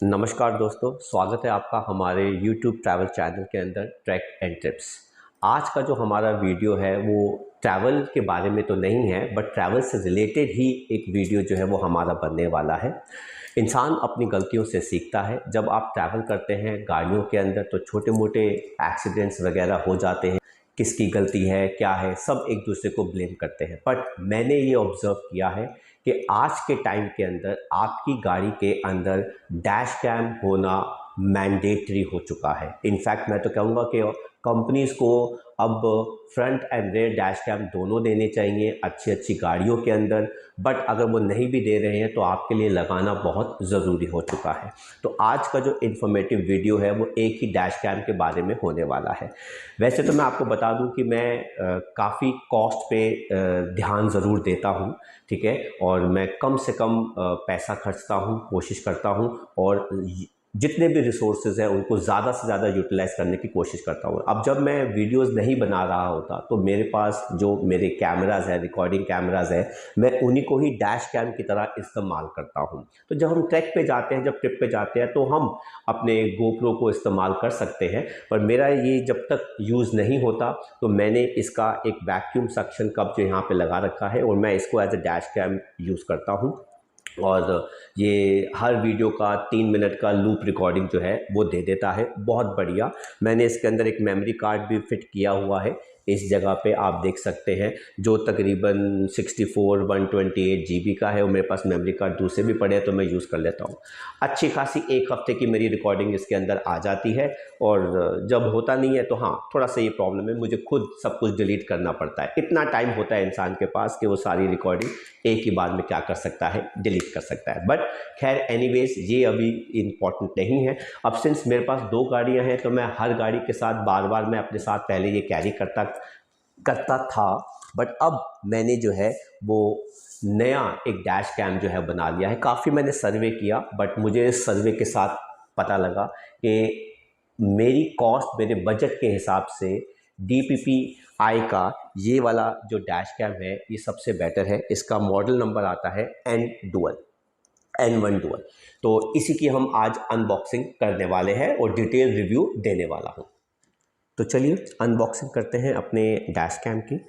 नमस्कार दोस्तों, स्वागत है आपका हमारे YouTube ट्रैवल चैनल के अंदर ट्रैक एंड ट्रिप्स। आज का जो हमारा वीडियो है वो ट्रैवल के बारे में तो नहीं है, बट ट्रैवल से रिलेटेड ही एक वीडियो जो है वो हमारा बनने वाला है। इंसान अपनी गलतियों से सीखता है। जब आप ट्रैवल करते हैं गाड़ियों के अंदर तो छोटे मोटे एक्सीडेंट्स वगैरह हो जाते हैं। किसकी गलती है, क्या है, सब एक दूसरे को ब्लेम करते हैं। बट मैंने ये ऑब्ज़र्व किया है कि आज के टाइम के अंदर आपकी गाड़ी के अंदर डैश कैम होना मैंडेटरी हो चुका है। इनफैक्ट मैं तो कहूँगा कि कंपनीज़ को अब front and rear dash cam दोनों देने चाहिए अच्छी अच्छी गाड़ियों के अंदर। बट अगर वो नहीं भी दे रहे हैं तो आपके लिए लगाना बहुत ज़रूरी हो चुका है। तो आज का जो इन्फॉर्मेटिव वीडियो है वो एक ही डैश कैम के बारे में होने वाला है। वैसे तो मैं आपको बता दूं कि मैं काफ़ी कॉस्ट पे ध्यान ज़रूर देता हूं, ठीक है, और मैं कम से कम पैसा खर्चता हूं, कोशिश करता हूं और जितने भी रिसोर्सेज हैं उनको ज़्यादा से ज़्यादा यूटिलाइज करने की कोशिश करता हूँ। अब जब मैं वीडियोस नहीं बना रहा होता तो मेरे पास जो मेरे कैमराज है, रिकॉर्डिंग कैमराज है, मैं उन्हीं को ही डैश कैम की तरह इस्तेमाल करता हूँ। तो जब हम ट्रैक पे जाते हैं, जब ट्रिप पे जाते हैं तो हम अपने गोप्रो को इस्तेमाल कर सकते हैं। पर मेरा ये जब तक यूज़ नहीं होता तो मैंने इसका एक वैक्यूम सक्शन कप जो यहाँ पे लगा रखा है और मैं इसको as a dash cam use करता हूँ। और ये हर वीडियो का 3 मिनट का लूप रिकॉर्डिंग जो है वो दे देता है, बहुत बढ़िया। मैंने इसके अंदर एक मेमोरी कार्ड भी फिट किया हुआ है इस जगह पे, आप देख सकते हैं, जो तकरीबन 64 128 GB का है। और मेरे पास मेमोरी कार्ड दूसरे भी पड़े हैं तो मैं यूज़ कर लेता हूँ। अच्छी खासी एक हफ्ते की मेरी रिकॉर्डिंग इसके अंदर आ जाती है। और जब होता नहीं है तो हाँ, थोड़ा सा ये प्रॉब्लम है, मुझे खुद सब कुछ डिलीट करना पड़ता है। इतना टाइम होता है इंसान के पास कि वो सारी रिकॉर्डिंग एक ही बार में क्या कर सकता है, डिलीट कर सकता है। बट खैर एनीवेज ये अभी इम्पॉर्टेंट नहीं है। अब सिंस मेरे पास 2 गाड़ियां हैं तो मैं हर गाड़ी के साथ बार बार मैं अपने साथ पहले ये कैरी करता था। बट अब मैंने जो है वो नया एक डैश कैम जो है बना लिया है। काफ़ी मैंने सर्वे किया बट मुझे इस सर्वे के साथ पता लगा कि मेरी कॉस्ट मेरे बजट के हिसाब से DPPI का ये वाला जो डैश कैम है ये सबसे बेटर है। इसका मॉडल नंबर आता है N1 डुअल। तो इसी की हम आज अनबॉक्सिंग करने वाले हैं और डिटेल रिव्यू देने वाला हूँ। तो चलिए अनबॉक्सिंग करते हैं अपने डैश कैम की।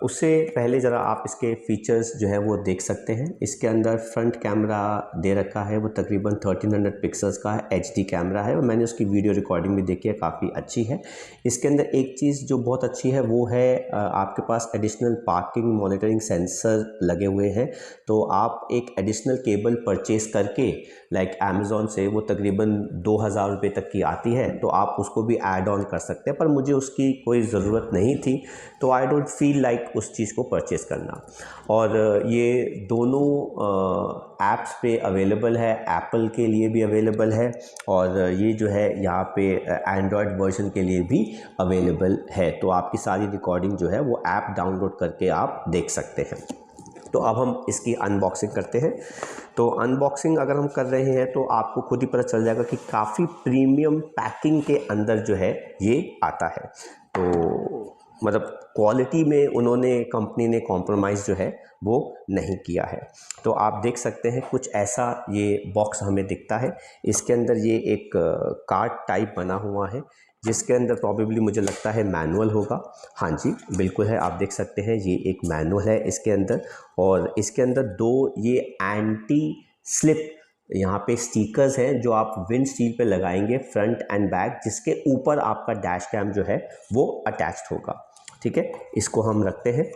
उससे पहले ज़रा आप इसके फीचर्स जो है वो देख सकते हैं। इसके अंदर फ्रंट कैमरा दे रखा है, वो तकरीबन 1300 पिक्सल्स का है, HD कैमरा है और मैंने उसकी वीडियो रिकॉर्डिंग भी देखी है, काफ़ी अच्छी है। इसके अंदर एक चीज़ जो बहुत अच्छी है वो है आपके पास एडिशनल पार्किंग मॉनिटरिंग सेंसर लगे हुए हैं। तो आप एक एडिशनल केबल परचेज़ करके लाइक अमेज़ॉन से, वो तकरीबन 2000 रुपये तक की आती है, तो आप उसको भी ऐड ऑन कर सकते हैं। पर मुझे उसकी कोई ज़रूरत नहीं थी तो आई डोंट फील लाइक उस चीज़ को परचेज़ करना। और ये दोनों ऐप्स पे अवेलेबल है, एप्पल के लिए भी अवेलेबल है और ये जो है यहाँ पे एंड्रॉयड वर्जन के लिए भी अवेलेबल है। तो आपकी सारी रिकॉर्डिंग जो है वो ऐप डाउनलोड करके आप देख सकते हैं। तो अब हम इसकी अनबॉक्सिंग करते हैं। तो अनबॉक्सिंग अगर हम कर रहे हैं तो आपको खुद ही पता चल जाएगा कि काफ़ी प्रीमियम पैकिंग के अंदर जो है ये आता है। तो मतलब क्वालिटी में उन्होंने, कंपनी ने कॉम्प्रोमाइज़ जो है वो नहीं किया है। तो आप देख सकते हैं कुछ ऐसा ये बॉक्स हमें दिखता है। इसके अंदर ये एक कार्ड टाइप बना हुआ है जिसके अंदर प्रॉबेबली मुझे लगता है मैनुअल होगा। हाँ जी, बिल्कुल है, आप देख सकते हैं ये एक मैनुअल है इसके अंदर। और इसके अंदर 2 ये एंटी स्लिप यहाँ पे स्टिकर्स हैं जो आप विंड स्टील पे लगाएंगे फ्रंट एंड बैक, जिसके ऊपर आपका डैश कैम जो है वो अटैच्ड होगा। ठीक है, इसको हम रखते हैं।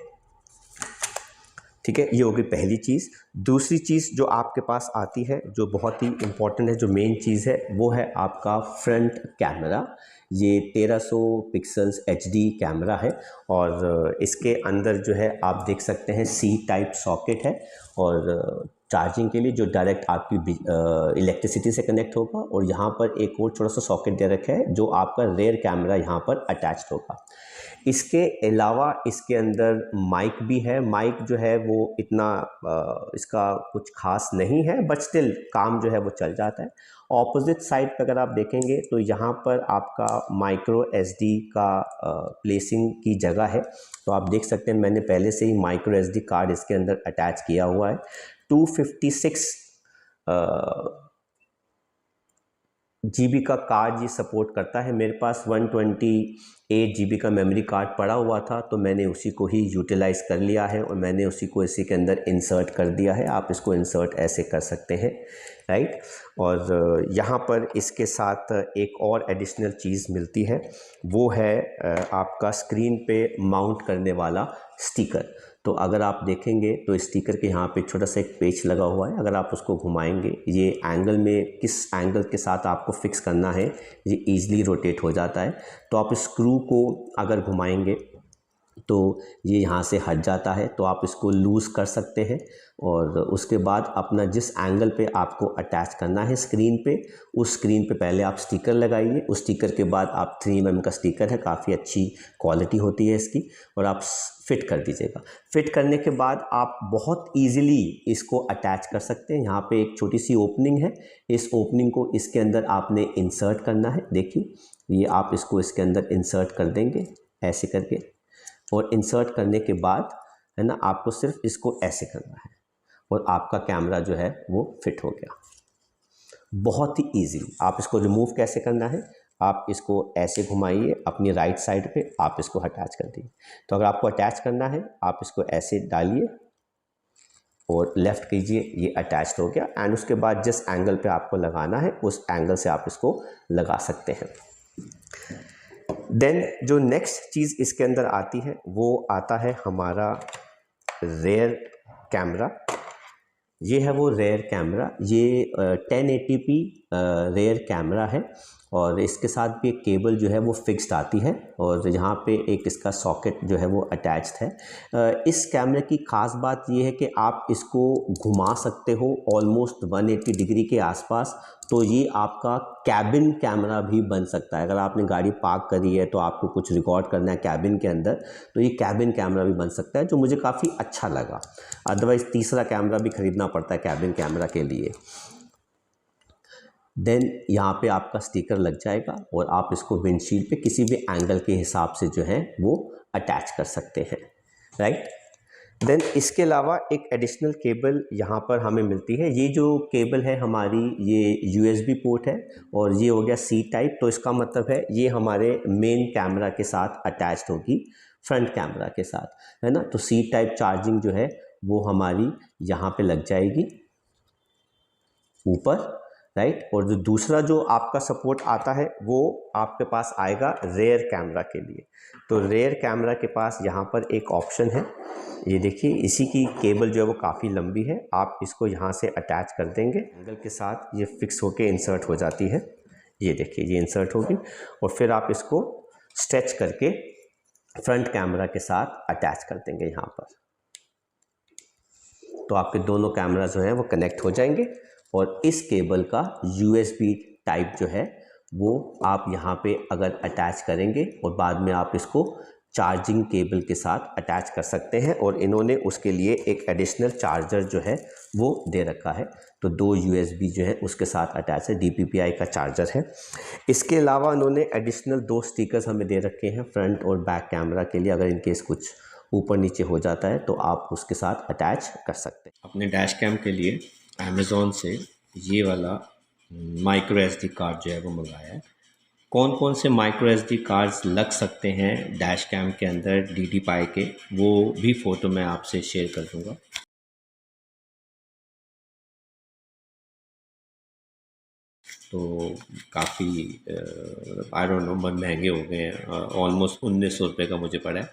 ठीक है, ये होगी पहली चीज़। दूसरी चीज़ जो आपके पास आती है, जो बहुत ही इम्पॉर्टेंट है, जो मेन चीज़ है, वो है आपका फ्रंट कैमरा। ये 1300 पिक्सल्स HD कैमरा है और इसके अंदर जो है आप देख सकते हैं C टाइप सॉकेट है और चार्जिंग के लिए जो डायरेक्ट आपकी इलेक्ट्रिसिटी से कनेक्ट होगा। और यहाँ पर एक और छोटा सा सॉकेट दे रखा है जो आपका रेयर कैमरा यहाँ पर अटैच्ड होगा। इसके अलावा इसके अंदर माइक भी है। माइक जो है वो इतना इसका कुछ खास नहीं है बट स्टिल काम जो है वो चल जाता है। ऑपोजिट साइड पर अगर आप देखेंगे तो यहाँ पर आपका माइक्रो SD का प्लेसिंग की जगह है। तो आप देख सकते हैं मैंने पहले से ही माइक्रो SD कार्ड इसके अंदर अटैच किया हुआ है। 256 GB का कार्ड ये सपोर्ट करता है। मेरे पास 128 GB का मेमोरी कार्ड पड़ा हुआ था, तो मैंने उसी को ही यूटिलाइज़ कर लिया है और मैंने उसी को इसी के अंदर इंसर्ट कर दिया है। आप इसको इंसर्ट ऐसे कर सकते हैं, राइट। और यहाँ पर इसके साथ एक और एडिशनल चीज़ मिलती है, वो है आपका स्क्रीन पे माउंट करने वाला स्टिकर। तो अगर आप देखेंगे तो स्टिकर के यहाँ पे छोटा सा एक पेच लगा हुआ है। अगर आप उसको घुमाएंगे, ये एंगल में किस एंगल के साथ आपको फिक्स करना है ये ईज़िली रोटेट हो जाता है। तो आप स्क्रू को अगर घुमाएंगे तो ये यहाँ से हट जाता है, तो आप इसको लूज़ कर सकते हैं और उसके बाद अपना जिस एंगल पे आपको अटैच करना है स्क्रीन पे, उस स्क्रीन पे पहले आप स्टिकर लगाइए। उस स्टिकर के बाद आप 3mm का स्टिकर है, काफ़ी अच्छी क्वालिटी होती है इसकी, और आप फिट कर दीजिएगा। फिट करने के बाद आप बहुत ईज़िली इसको अटैच कर सकते हैं। यहाँ पे एक छोटी सी ओपनिंग है, इस ओपनिंग को इसके अंदर आपने इंसर्ट करना है। देखिए, ये आप इसको इसके अंदर इंसर्ट कर देंगे ऐसे करके, और इंसर्ट करने के बाद है ना, आपको सिर्फ इसको ऐसे करना है और आपका कैमरा जो है वो फिट हो गया। बहुत ही इजीली। आप इसको रिमूव कैसे करना है, आप इसको ऐसे घुमाइए अपनी राइट साइड पे, आप इसको अटैच कर दीजिए। तो अगर आपको अटैच करना है, आप इसको ऐसे डालिए और लेफ़्ट कीजिए, ये अटैच हो गया। एंड उसके बाद जिस एंगल पे आपको लगाना है उस एंगल से आप इसको लगा सकते हैं। देन जो नेक्स्ट चीज़ इसके अंदर आती है वो आता है हमारा रेयर कैमरा। ये है वो रेयर कैमरा, ये 1080p रेयर कैमरा है और इसके साथ भी एक केबल जो है वो फिक्स्ड आती है और यहाँ पे एक इसका सॉकेट जो है वो अटैच्ड है। इस कैमरे की ख़ास बात ये है कि आप इसको घुमा सकते हो ऑलमोस्ट 180 डिग्री के आसपास, तो ये आपका कैबिन कैमरा भी बन सकता है। अगर आपने गाड़ी पार्क करी है तो आपको कुछ रिकॉर्ड करना है कैबिन के अंदर, तो ये कैबिन कैमरा भी बन सकता है, जो मुझे काफ़ी अच्छा लगा। अदरवाइज़ तीसरा कैमरा भी ख़रीदना पड़ता है कैबिन कैमरा के लिए। देन यहाँ पे आपका स्टिकर लग जाएगा और आप इसको विंडशील्ड पे किसी भी एंगल के हिसाब से जो है वो अटैच कर सकते हैं, राइट। देन इसके अलावा एक एडिशनल केबल यहाँ पर हमें मिलती है। ये जो केबल है हमारी, ये USB पोर्ट है और ये हो गया C टाइप। तो इसका मतलब है ये हमारे मेन कैमरा के साथ अटैच्ड होगी, फ्रंट कैमरा के साथ, है ना। तो C टाइप चार्जिंग जो है वो हमारी यहाँ पे लग जाएगी ऊपर, राइट। और जो दूसरा जो आपका सपोर्ट आता है वो आपके पास आएगा रेयर कैमरा के लिए। तो रेयर कैमरा के पास यहाँ पर एक ऑप्शन है, ये देखिए, इसी की केबल जो है वो काफ़ी लंबी है। आप इसको यहाँ से अटैच कर देंगे, एंगल के साथ ये फिक्स होके इंसर्ट हो जाती है। ये देखिए, ये इंसर्ट होगी और फिर आप इसको स्ट्रेच करके फ्रंट कैमरा के साथ अटैच कर देंगे यहाँ पर। तो आपके दोनों कैमरा जो हैं वो कनेक्ट हो जाएंगे और इस केबल का USB टाइप जो है वो आप यहाँ पे अगर अटैच करेंगे और बाद में आप इसको चार्जिंग केबल के साथ अटैच कर सकते हैं। और इन्होंने उसके लिए एक एडिशनल चार्जर जो है वो दे रखा है, तो 2 USB जो है उसके साथ अटैच है, DPPI का चार्जर है। इसके अलावा इन्होंने एडिशनल 2 स्टिकर्स हमें दे रखे हैं फ्रंट और बैक कैमरा के लिए। अगर इनकेस कुछ ऊपर नीचे हो जाता है तो आप उसके साथ अटैच कर सकते हैं। अपने डैश कैम के लिए अमेज़ॉन से ये वाला माइक्रो SD कार्ड जो है वो मंगाया है। कौन कौन से माइक्रो SD कार्ड्स लग सकते हैं डैश कैम के अंदर DDPI के, वो भी फ़ोटो मैं आपसे शेयर कर दूंगा। तो काफ़ी आई डोंट नो महंगे हो गए हैं, ऑलमोस्ट 1900 रुपये का मुझे पड़ा है।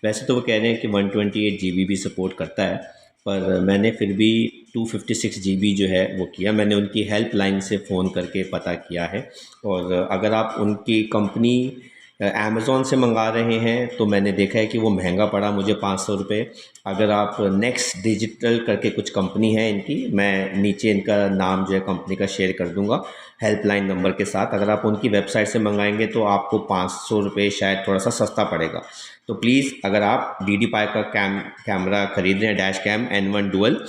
वैसे तो वो कह रहे हैं कि 128 GB भी सपोर्ट करता है, पर मैंने फिर भी 256 GB जो है वो किया। मैंने उनकी हेल्पलाइन से फ़ोन करके पता किया है, और अगर आप उनकी कंपनी अमेज़ॉन से मंगा रहे हैं तो मैंने देखा है कि वो महंगा पड़ा मुझे 500 रुपये। अगर आप नेक्स्ट डिजिटल करके कुछ कंपनी है इनकी, मैं नीचे इनका नाम जो है कंपनी का शेयर कर दूंगा हेल्पलाइन नंबर के साथ। अगर आप उनकी वेबसाइट से मंगाएंगे तो आपको 500 रुपये शायद थोड़ा सा सस्ता पड़ेगा। तो प्लीज़ अगर आप DDPI का कैमरा ख़रीद रहे हैं, डैश कैम N1 डुअल,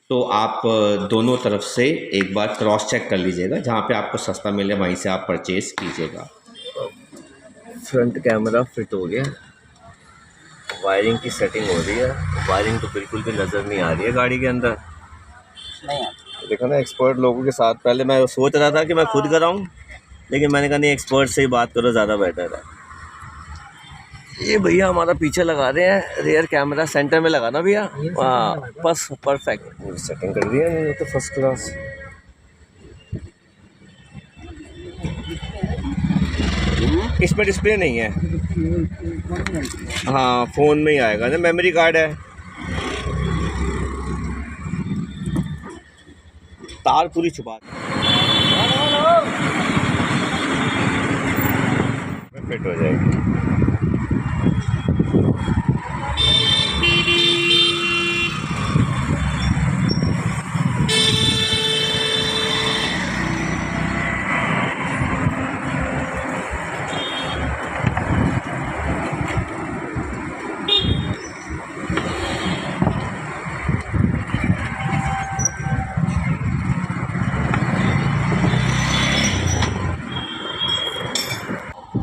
तो आप दोनों तरफ से एक बार क्रॉस चेक कर लीजिएगा, जहाँ पे आपको सस्ता मिले वहीं से आप परचेज़ कीजिएगा। फ्रंट कैमरा फिट हो गया, वायरिंग की सेटिंग हो रही है। वायरिंग तो बिल्कुल भी नज़र नहीं आ रही है गाड़ी के अंदर, नहीं आती। देखो ना, एक्सपर्ट लोगों के साथ। पहले मैं सोच रहा था कि मैं खुद कराऊं, लेकिन मैंने कहा नहीं, एक्सपर्ट से ही बात करो, ज़्यादा बेटर है। ये भैया हमारा पीछे लगा रहे हैं रियर कैमरा, सेंटर में लगाना भैया। हाँ बस परफेक्ट सेटिंग कर दिया नहीं तो फर्स्ट क्लास। इसमें डिस्प्ले नहीं है, हाँ फ़ोन में ही आएगा ना, मेमोरी कार्ड है। तार पूरी छुपा फिट हो जाएगी।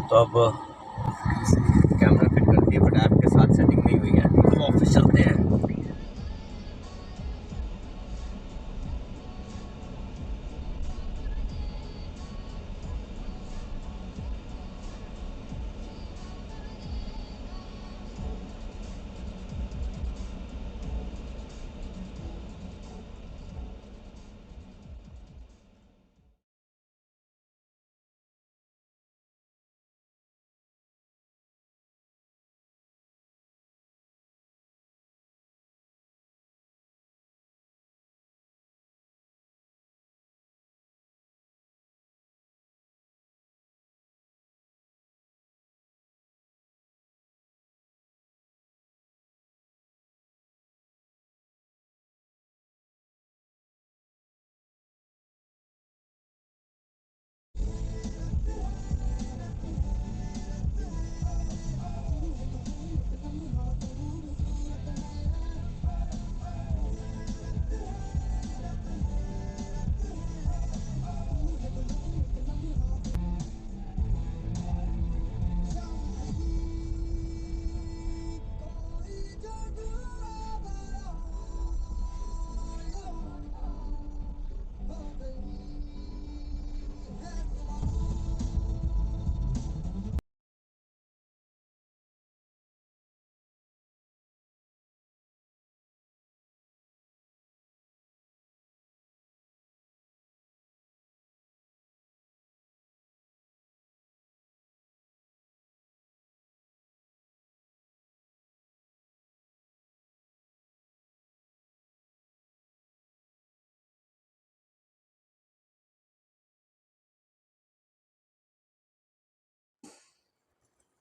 तो अब कैमरा फिट कर दिया, बट ऐप के साथ सेटिंग नहीं हुई है, तो ऑफिस चलते हैं।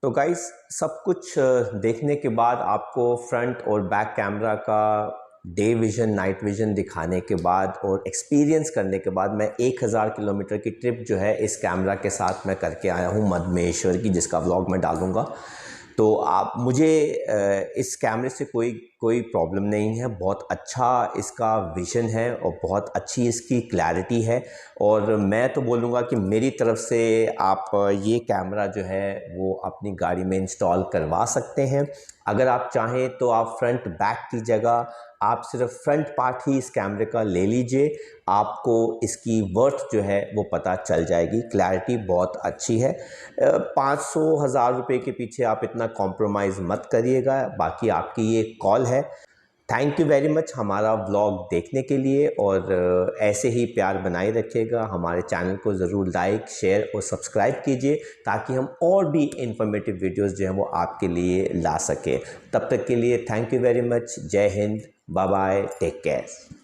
तो गाइस सब कुछ देखने के बाद आपको फ्रंट और बैक कैमरा का डे विज़न नाइट विज़न दिखाने के बाद और एक्सपीरियंस करने के बाद मैं 1000 किलोमीटर की ट्रिप जो है इस कैमरा के साथ मैं करके आया हूँ मधमेश्वर की, जिसका व्लॉग मैं डालूँगा। तो आप मुझे इस कैमरे से कोई प्रॉब्लम नहीं है, बहुत अच्छा इसका विज़न है और बहुत अच्छी इसकी क्लैरिटी है। और मैं तो बोलूँगा कि मेरी तरफ से आप ये कैमरा जो है वो अपनी गाड़ी में इंस्टॉल करवा सकते हैं। अगर आप चाहें तो आप फ्रंट बैक की जगह आप सिर्फ फ्रंट पार्ट ही इस कैमरे का ले लीजिए, आपको इसकी वर्थ जो है वो पता चल जाएगी। क्लैरिटी बहुत अच्छी है। 500-1000 रुपये के पीछे आप इतना कॉम्प्रोमाइज़ मत करिएगा, बाकी आपकी ये कॉल है। थैंक यू वेरी मच हमारा व्लॉग देखने के लिए, और ऐसे ही प्यार बनाए रखिएगा। हमारे चैनल को ज़रूर लाइक शेयर और सब्सक्राइब कीजिए ताकि हम और भी इंफॉर्मेटिव वीडियोस जो हैं वो आपके लिए ला सके। तब तक के लिए थैंक यू वेरी मच। जय Hind, bye bye, take care.